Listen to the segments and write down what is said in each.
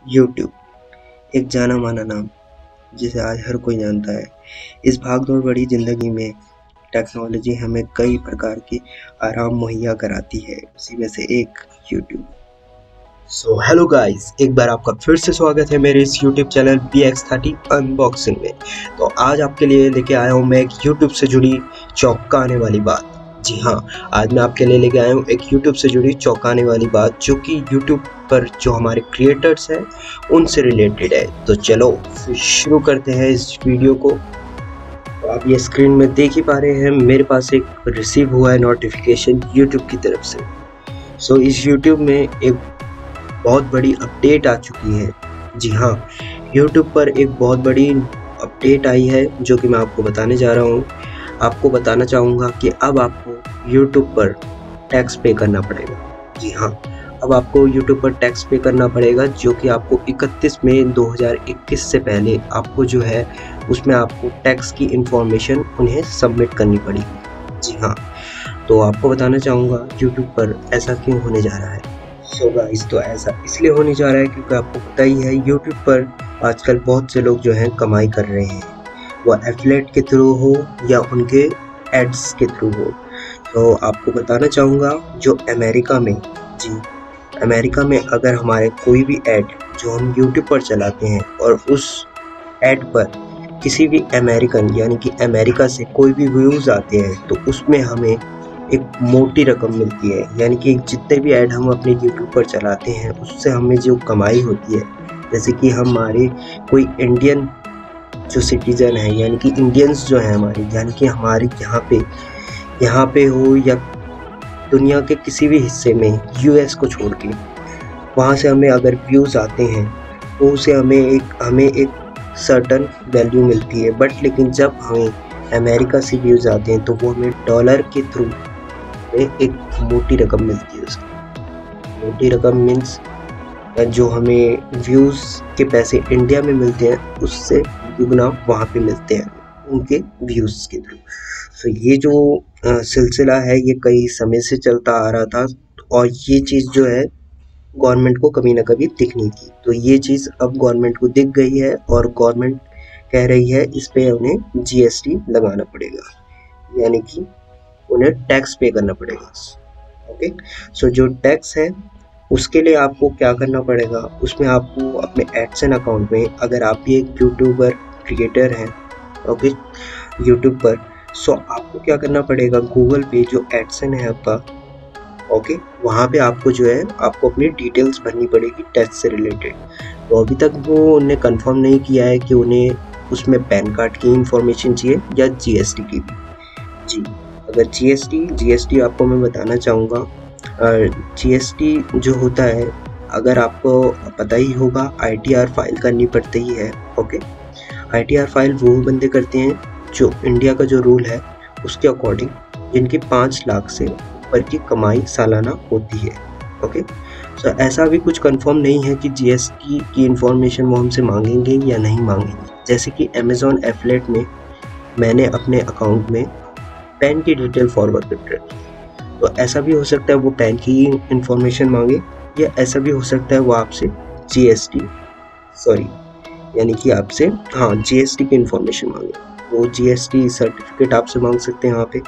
YouTube एक जाना माना नाम जिसे आज हर कोई जानता है। इस भागदौड़ भरी जिंदगी में टेक्नोलॉजी हमें कई प्रकार की आराम मुहैया कराती है, उसी में से एक यूट्यूब। सो हेलो गाइस, एक बार आपका फिर से स्वागत है मेरे इस यूट्यूब चैनल BX30 अनबॉक्सिंग में। तो आज आपके लिए लेके आया हूँ मैं एक यूट्यूब से जुड़ी चौंकाने वाली बात। जी हाँ, आज मैं आपके लिए लेके आया हूँ एक यूट्यूब से जुड़ी चौंकाने वाली बात, जो कि यूट्यूब पर जो हमारे क्रिएटर्स हैं उनसे रिलेटेड है। तो चलो फिर शुरू करते हैं इस वीडियो को। तो आप ये स्क्रीन में देख ही पा रहे हैं, मेरे पास एक रिसीव हुआ है नोटिफिकेशन यूट्यूब की तरफ से। सो इस यूट्यूब में एक बहुत बड़ी अपडेट आ चुकी है। जी हाँ, यूट्यूब पर एक बहुत बड़ी अपडेट आई है जो कि मैं आपको बताने जा रहा हूँ। आपको बताना चाहूँगा कि अब आपको यूट्यूब पर टैक्स पे करना पड़ेगा। जी हाँ, अब आपको यूट्यूब पर टैक्स पे करना पड़ेगा, जो कि आपको 31 मई 2021 से पहले आपको जो है उसमें आपको टैक्स की इंफॉर्मेशन उन्हें सबमिट करनी पड़ेगी। जी हाँ, तो आपको बताना चाहूँगा यूट्यूब पर ऐसा क्यों होने जा रहा है। सो गाइस, तो ऐसा इसलिए होने जा रहा है क्योंकि आपको पता ही है यूट्यूब पर आजकल बहुत से लोग जो हैं कमाई कर रहे हैं, वो एफिलिएट के थ्रू हो या उनके एड्स के थ्रू हो। तो आपको बताना चाहूँगा जो अमेरिका में, जी अमेरिका में अगर हमारे कोई भी ऐड जो हम यूट्यूब पर चलाते हैं और उस ऐड पर किसी भी अमेरिकन यानी कि अमेरिका से कोई भी व्यूज़ आते हैं तो उसमें हमें एक मोटी रकम मिलती है। यानी कि जितने भी ऐड हम अपने यूट्यूब पर चलाते हैं उससे हमें जो कमाई होती है, जैसे कि हमारे कोई इंडियन जो सिटीज़न है यानी कि इंडियंस जो हैं हमारे, यानी कि हमारे यहाँ पे हो या दुनिया के किसी भी हिस्से में, यूएस को छोड़ के, वहाँ से हमें अगर व्यूज़ आते हैं तो उसे हमें एक सर्टन वैल्यू मिलती है। बट लेकिन जब हमें अमेरिका से व्यूज़ आते हैं तो वो हमें डॉलर के थ्रू में एक मोटी रकम मिलती है। उसकी मोटी रकम मीन्स जो हमें व्यूज़ के पैसे इंडिया में मिलते हैं उससे दुगना वहाँ पे मिलते हैं उनके व्यूज़ के थ्रू। तो ये जो सिलसिला है ये कई समय से चलता आ रहा था और ये चीज़ जो है गवर्नमेंट को कभी ना कभी दिखनी थी। तो ये चीज़ अब गवर्नमेंट को दिख गई है और गवर्नमेंट कह रही है इस पे उन्हें GST लगाना पड़ेगा, यानी कि उन्हें टैक्स पे करना पड़ेगा। ओके, सो जो टैक्स है उसके लिए आपको क्या करना पड़ेगा, उसमें आपको अपने एडसेन अकाउंट में, अगर आप भी एक यूट्यूबर क्रिएटर हैं ओके यूट्यूब पर, सो आपको क्या करना पड़ेगा, गूगल पे जो एडसेन है आपका ओके, वहाँ पे आपको जो है आपको अपनी डिटेल्स भरनी पड़ेगी टैक्स से रिलेटेड। तो अभी तक वो उन्हें कंफर्म नहीं किया है कि उन्हें उसमें पैन कार्ड की इंफॉर्मेशन चाहिए या GST की भी। जी, अगर GST आपको मैं बताना चाहूँगा, GST जो होता है, अगर आपको पता ही होगा, ITR फाइल करनी पड़ती ही है। ओके, ITR फाइल वो बंदे करते हैं जो इंडिया का जो रूल है उसके अकॉर्डिंग, जिनकी 5 लाख से ऊपर की कमाई सालाना होती है। ओके, सो ऐसा भी कुछ कंफर्म नहीं है कि GST की इंफॉर्मेशन वो हमसे मांगेंगे या नहीं मांगेंगे। जैसे कि अमेज़ॉन एफिलिएट में मैंने अपने अकाउंट में पैन की डिटेल फॉरवर्ड कर रखी, तो ऐसा भी हो सकता है वो पैन की इंफॉर्मेशन मांगे, या ऐसा भी हो सकता है वो आपसे यानी कि आपसे GST की इंफॉर्मेशन मांगे। वो GST सर्टिफिकेट आपसे मांग सकते हैं वहाँ पे।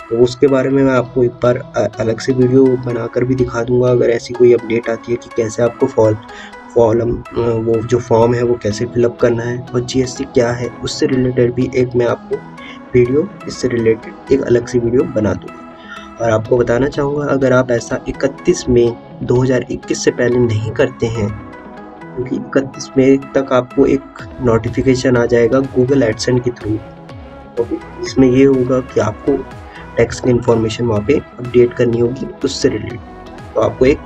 तो उसके बारे में मैं आपको एक बार अलग से वीडियो बनाकर भी दिखा दूंगा, अगर ऐसी कोई अपडेट आती है कि कैसे आपको वो जो फॉर्म है वो कैसे फिलअप करना है और GST क्या है, उससे रिलेटेड भी एक मैं आपको वीडियो, इससे रिलेटेड एक अलग से वीडियो बना दूंगा। और आपको बताना चाहूँगा, अगर आप ऐसा 31 मई 2021 से पहले नहीं करते हैं, क्योंकि 31 मई तक आपको एक नोटिफिकेशन आ जाएगा गूगल एडसेंस के थ्रू। ओके, इसमें ये होगा कि आपको टैक्स की इंफॉर्मेशन वहाँ पे अपडेट करनी होगी उससे रिलेटेड, तो आपको एक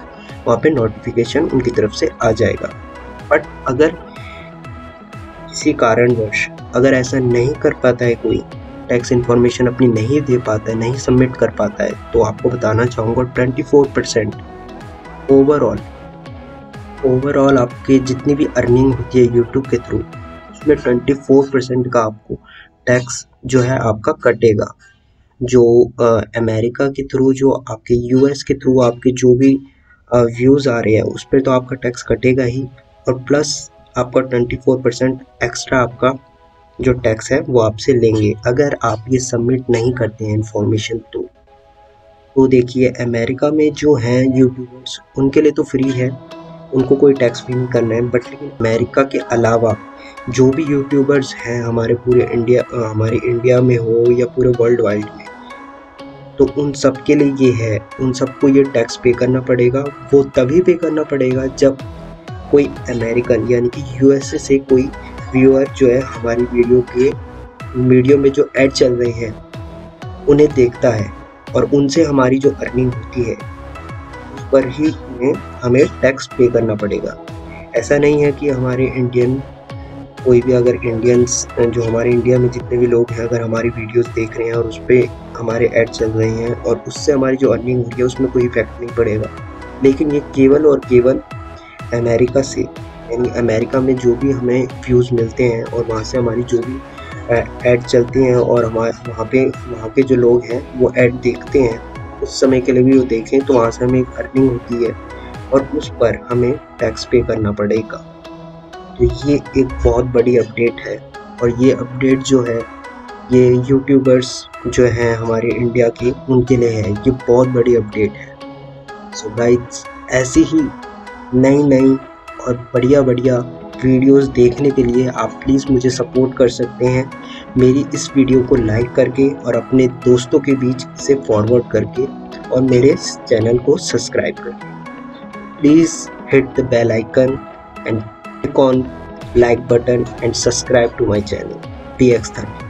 वहाँ पे नोटिफिकेशन उनकी तरफ से आ जाएगा। बट अगर किसी कारणवश अगर ऐसा नहीं कर पाता है, कोई टैक्स इन्फॉर्मेशन अपनी नहीं दे पाता है, नहीं सबमिट कर पाता है, तो आपको बताना चाहूँगा 24% ओवरऑल आपके जितनी भी अर्निंग होती है यूट्यूब के थ्रू, उसमें 24% का आपको टैक्स जो है आपका कटेगा। जो अमेरिका के थ्रू, जो आपके US के थ्रू आपके जो भी व्यूज़ आ रहे हैं उस पर तो आपका टैक्स कटेगा ही, और प्लस आपका 24% एक्स्ट्रा आपका जो टैक्स है वो आपसे लेंगे अगर आप ये सबमिट नहीं करते हैं इन्फॉर्मेशन। तो देखिए अमेरिका में जो हैं यूट्यूबर्स उनके लिए तो फ्री है, उनको कोई टैक्स भी नहीं करना है, बट लेकिन अमेरिका के अलावा जो भी यूट्यूबर्स हैं हमारे हमारे इंडिया में हो या पूरे वर्ल्ड वाइड में, तो उन सब के लिए ये है, उन सबको ये टैक्स पे करना पड़ेगा। वो तभी पे करना पड़ेगा जब कोई अमेरिकन यानी कि यूएसए से कोई व्यूअर जो है हमारी वीडियो में जो ऐड चल रहे हैं उन्हें देखता है और उनसे हमारी जो अर्निंग होती है उस पर ही हमें टैक्स पे करना पड़ेगा। ऐसा नहीं है कि हमारे इंडियन कोई भी अगर इंडियंस जो हमारे इंडिया में जितने भी लोग हैं अगर हमारी वीडियोस देख रहे हैं और उस पर हमारे ऐड चल रहे हैं और उससे हमारी जो अर्निंग हो रही है उसमें कोई इफेक्ट नहीं पड़ेगा। लेकिन ये केवल और केवल अमेरिका से, यानी अमेरिका में जो भी हमें व्यूज़ मिलते हैं और वहाँ से हमारी जो भी ऐड चलती हैं और वहाँ के जो लोग हैं वो ऐड देखते हैं, उस समय के लिए भी वो देखें तो वहाँ से हमें एक अर्निंग होती है और उस पर हमें टैक्स पे करना पड़ेगा। तो ये एक बहुत बड़ी अपडेट है और ये अपडेट जो है ये यूट्यूबर्स जो हैं हमारे इंडिया के उनके लिए है, ये बहुत बड़ी अपडेट है। सो गाइस ऐसी ही नई और बढ़िया वीडियोस देखने के लिए आप प्लीज़ मुझे सपोर्ट कर सकते हैं मेरी इस वीडियो को लाइक करके और अपने दोस्तों के बीच से फॉरवर्ड करके और मेरे इस चैनल को सब्सक्राइब करके। Please hit the bell icon and click on like button and subscribe to my channel PX30।